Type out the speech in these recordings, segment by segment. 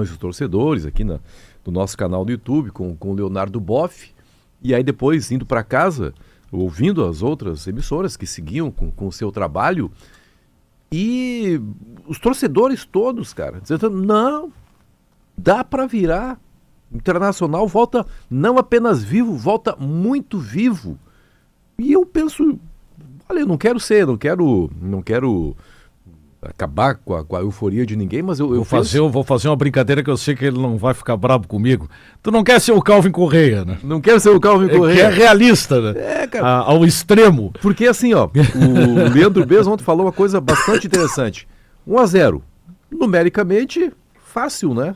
os torcedores aqui no nosso canal do YouTube com o Leonardo Boff, e aí depois indo para casa, ouvindo as outras emissoras que seguiam com o seu trabalho, e os torcedores todos, cara, dizendo, não, dá para virar. Internacional volta não apenas vivo, volta muito vivo. E eu penso, olha, eu não quero acabar com a euforia de ninguém, mas eu vou fazer uma brincadeira que eu sei que ele não vai ficar bravo comigo. Tu não quer ser o Calvin Correia, né? Não quero ser o Calvin Correia. Que é realista, né? Cara. Ao extremo. Porque assim, ó, o Leandro Bez ontem falou uma coisa bastante interessante. 1-0. Numericamente, fácil, né?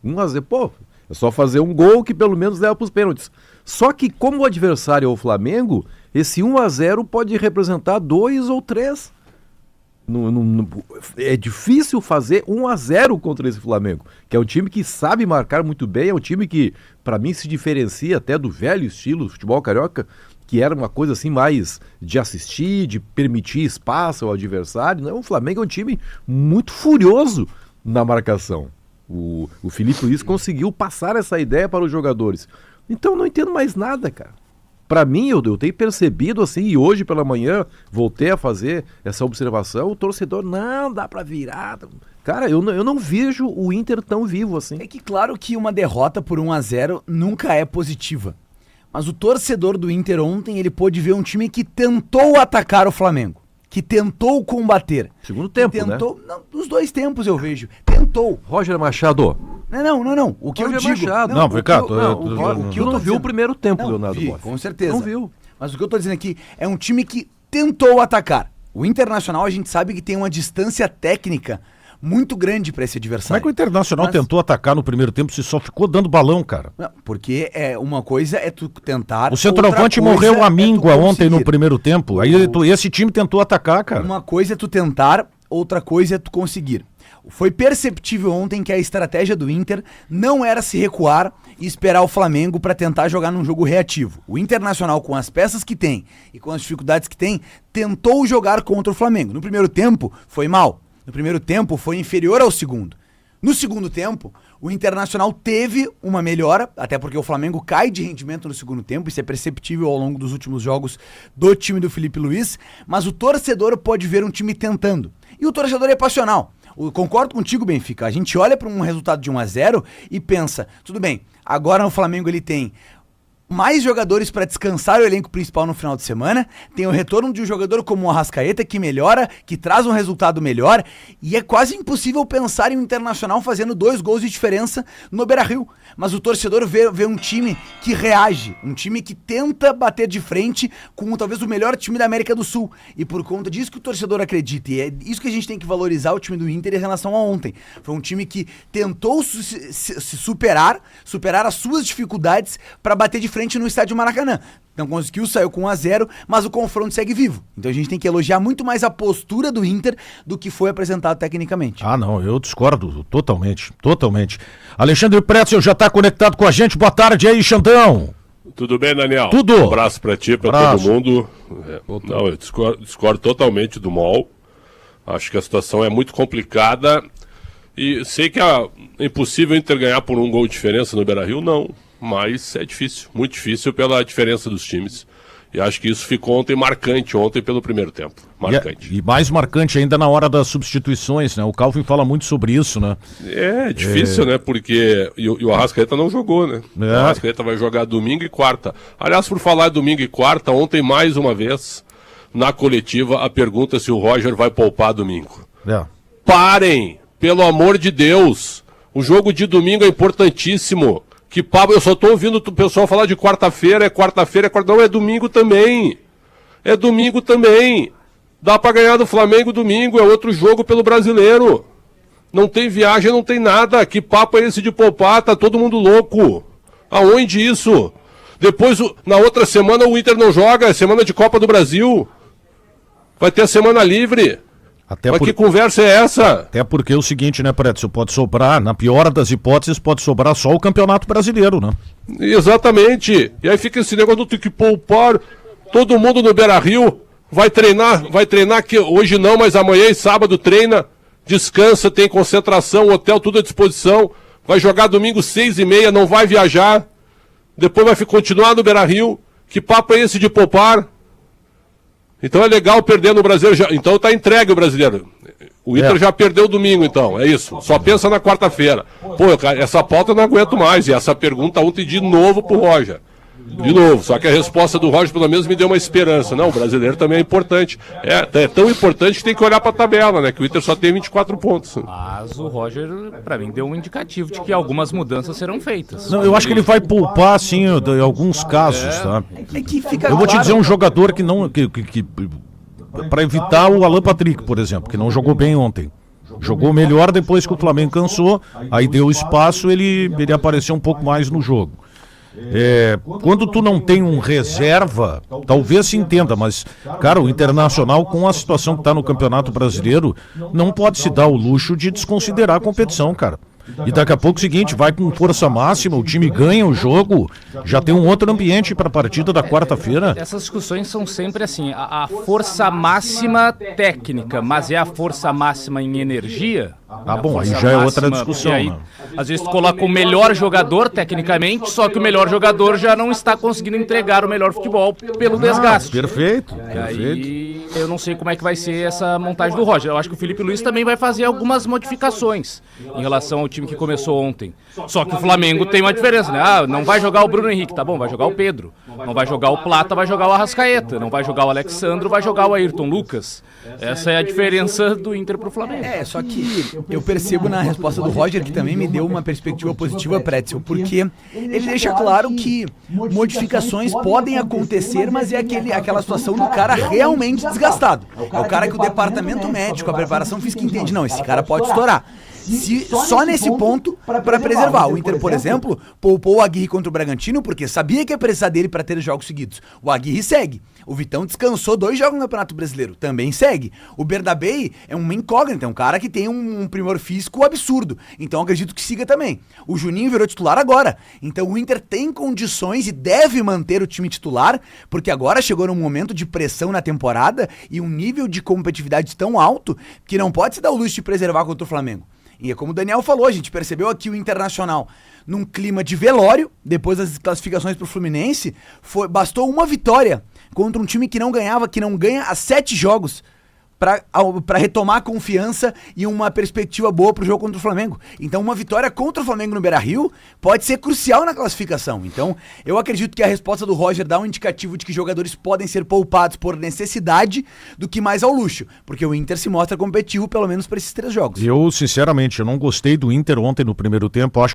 1-0. Pô, é só fazer um gol que pelo menos leva para os pênaltis. Só que como o adversário é o Flamengo, esse 1-0 pode representar 2 ou 3. É difícil fazer 1-0 contra esse Flamengo, que é um time que sabe marcar muito bem, é um time que, para mim, se diferencia até do velho estilo futebol carioca, que era uma coisa assim mais de assistir, de permitir espaço ao adversário. Não, o Flamengo é um time muito furioso na marcação. O Felipe Luiz conseguiu passar essa ideia para os jogadores. Então não entendo mais nada, cara. Para mim, eu tenho percebido assim, e hoje pela manhã voltei a fazer essa observação, o torcedor, não, dá para virar. Cara, eu não vejo o Inter tão vivo assim. É que claro que uma derrota por 1-0 nunca é positiva. Mas o torcedor do Inter ontem, ele pôde ver um time que tentou atacar o Flamengo. Que tentou combater. Segundo tempo, tentou, né? Não, nos dois tempos eu vejo. Tentou. Roger Machado. Não. O que Roger eu digo... Machado. Não, Ricardo... O que eu não viu o primeiro tempo, não, Leonardo vi, Boff. com certeza. Não viu. Mas o que eu tô dizendo aqui é um time que tentou atacar. O Internacional, a gente sabe que tem uma distância técnica muito grande para esse adversário. Como é que o Internacional tentou atacar no primeiro tempo se só ficou dando balão, cara? Não, porque uma coisa é tu tentar... O centroavante morreu a míngua ontem no primeiro tempo. Aí esse time tentou atacar, cara. Uma coisa é tu tentar, outra coisa é tu conseguir. Foi perceptível ontem que a estratégia do Inter não era se recuar e esperar o Flamengo para tentar jogar num jogo reativo. O Internacional, com as peças que tem e com as dificuldades que tem, tentou jogar contra o Flamengo. No primeiro tempo, foi mal. No primeiro tempo, foi inferior ao segundo. No segundo tempo, o Internacional teve uma melhora, até porque o Flamengo cai de rendimento no segundo tempo, isso é perceptível ao longo dos últimos jogos do time do Felipe Luiz, mas o torcedor pode ver um time tentando. E o torcedor é passional. Eu concordo contigo, Benfica. A gente olha para um resultado de 1-0 e pensa, tudo bem, agora o Flamengo ele tem mais jogadores para descansar o elenco principal no final de semana, tem o retorno de um jogador como o Arrascaeta que melhora, que traz um resultado melhor, e é quase impossível pensar em um Internacional fazendo 2 gols de diferença no Beira-Rio. Mas o torcedor vê um time que reage, um time que tenta bater de frente com talvez o melhor time da América do Sul. E por conta disso que o torcedor acredita, e é isso que a gente tem que valorizar o time do Inter em relação a ontem. Foi um time que tentou se superar as suas dificuldades para bater de frente no estádio Maracanã. Não conseguiu, saiu com 1-0, mas o confronto segue vivo. Então a gente tem que elogiar muito mais a postura do Inter do que foi apresentado tecnicamente. Ah, não, eu discordo totalmente. Alexandre Pretzel já está conectado com a gente. Boa tarde aí, Xandão. Tudo bem, Daniel? Tudo. Um abraço pra ti, pra todo mundo. Não, eu discordo totalmente do MOL. Acho que a situação é muito complicada. E sei que é impossível o Inter ganhar por 1 gol de diferença no Beira-Rio, não. Mas é difícil, muito difícil pela diferença dos times. E acho que isso ficou marcante ontem pelo primeiro tempo. Marcante. E mais marcante ainda na hora das substituições, né? O Calvin fala muito sobre isso, né? É difícil, né? Porque e o Arrascaeta não jogou, né? O Arrascaeta vai jogar domingo e quarta. Aliás, por falar domingo e quarta, ontem mais uma vez, na coletiva, a pergunta se o Roger vai poupar domingo. Parem! Pelo amor de Deus! O jogo de domingo é importantíssimo. Que papo, eu só tô ouvindo o pessoal falar de quarta-feira, não, é domingo também. É domingo também. Dá pra ganhar do Flamengo domingo, é outro jogo pelo Brasileiro. Não tem viagem, não tem nada. Que papo é esse de poupar? Tá todo mundo louco. Aonde isso? Depois, na outra semana, o Inter não joga, é semana de Copa do Brasil. Vai ter a semana livre. Mas que conversa é essa? Até porque é o seguinte, né, Pretzel, pode sobrar, na pior das hipóteses, pode sobrar só o Campeonato Brasileiro, né? Exatamente. E aí fica esse negócio do ter que poupar. Todo mundo no Beira-Rio vai treinar que hoje não, mas amanhã e sábado treina, descansa, tem concentração, hotel, tudo à disposição. vai jogar domingo 6h30, não vai viajar, depois vai continuar no Beira-Rio. Que papo é esse de poupar? Então é legal perder no Brasileiro. Então tá entregue o Brasileiro. O Inter já perdeu domingo, então. É isso. Só pensa na quarta-feira. Pô, cara, essa pauta eu não aguento mais. E essa pergunta ontem de novo pro Roger. De novo. Só que a resposta do Roger, pelo menos, me deu uma esperança. Não, o Brasileiro também é importante. É tão importante que tem que olhar pra tabela, né? Que o Inter só tem 24 pontos. Mas o Roger, pra mim, deu um indicativo de que algumas mudanças serão feitas. Não, eu acho que ele vai poupar, assim, em alguns casos, tá? É que fica Eu vou te claro- dizer um jogador que não... para evitar o Alan Patrick, por exemplo, que não jogou bem ontem. Jogou melhor depois que o Flamengo cansou, aí deu espaço, ele apareceu um pouco mais no jogo. Quando tu não tem um reserva, talvez se entenda, mas, cara, o Internacional, com a situação que está no Campeonato Brasileiro, não pode se dar o luxo de desconsiderar a competição, cara. E daqui a pouco é o seguinte, vai com força máxima, o time ganha o jogo, já tem um outro ambiente para a partida da quarta-feira. Essas discussões são sempre assim, a força máxima técnica, mas é a força máxima em energia? Ah, bom, aí já é outra discussão, aí, né? Às vezes tu coloca o melhor jogador tecnicamente, só que o melhor jogador já não está conseguindo entregar o melhor futebol pelo desgaste. Perfeito, E perfeito. aí, eu não sei como é que vai ser essa montagem do Roger. Eu acho que o Felipe Luiz também vai fazer algumas modificações em relação ao time que começou ontem. Só que o Flamengo tem uma diferença, né? Ah, não vai jogar o Bruno Henrique, tá bom, vai jogar o Pedro. Não vai jogar o Plata, vai jogar o Arrascaeta. Não vai jogar o Alexandro, vai jogar o Ayrton Lucas. Essa é a diferença do Inter pro Flamengo. Só que eu percebo na resposta do Roger que também me deu uma perspectiva positiva, Pretzel, porque ele deixa claro que modificações podem acontecer, mas é aquela situação do cara realmente desgastado. É o cara que o departamento médico, a preparação física entende, não, esse cara pode estourar. Só nesse ponto para preservar. O Inter, por exemplo, poupou o Aguirre contra o Bragantino porque sabia que ia precisar dele para ter jogos seguidos. O Aguirre segue. O Vitão descansou 2 jogos no Campeonato Brasileiro. Também segue. O Berdabei é uma incógnita, é um cara que tem um primor físico absurdo. Então acredito que siga também. O Juninho virou titular agora. Então o Inter tem condições e deve manter o time titular, porque agora chegou num momento de pressão na temporada e um nível de competitividade tão alto que não pode se dar o luxo de preservar contra o Flamengo. E é como o Daniel falou, a gente percebeu aqui o Internacional num clima de velório, depois das classificações pro Fluminense, bastou uma vitória contra um time que não ganha há 7 jogos para retomar a confiança e uma perspectiva boa pro jogo contra o Flamengo. Então uma vitória contra o Flamengo no Beira-Rio pode ser crucial na classificação. Então eu acredito que a resposta do Roger dá um indicativo de que jogadores podem ser poupados por necessidade do que mais ao luxo, porque o Inter se mostra competitivo pelo menos para esses 3 jogos. Eu, sinceramente, eu não gostei do Inter ontem no primeiro tempo. Acho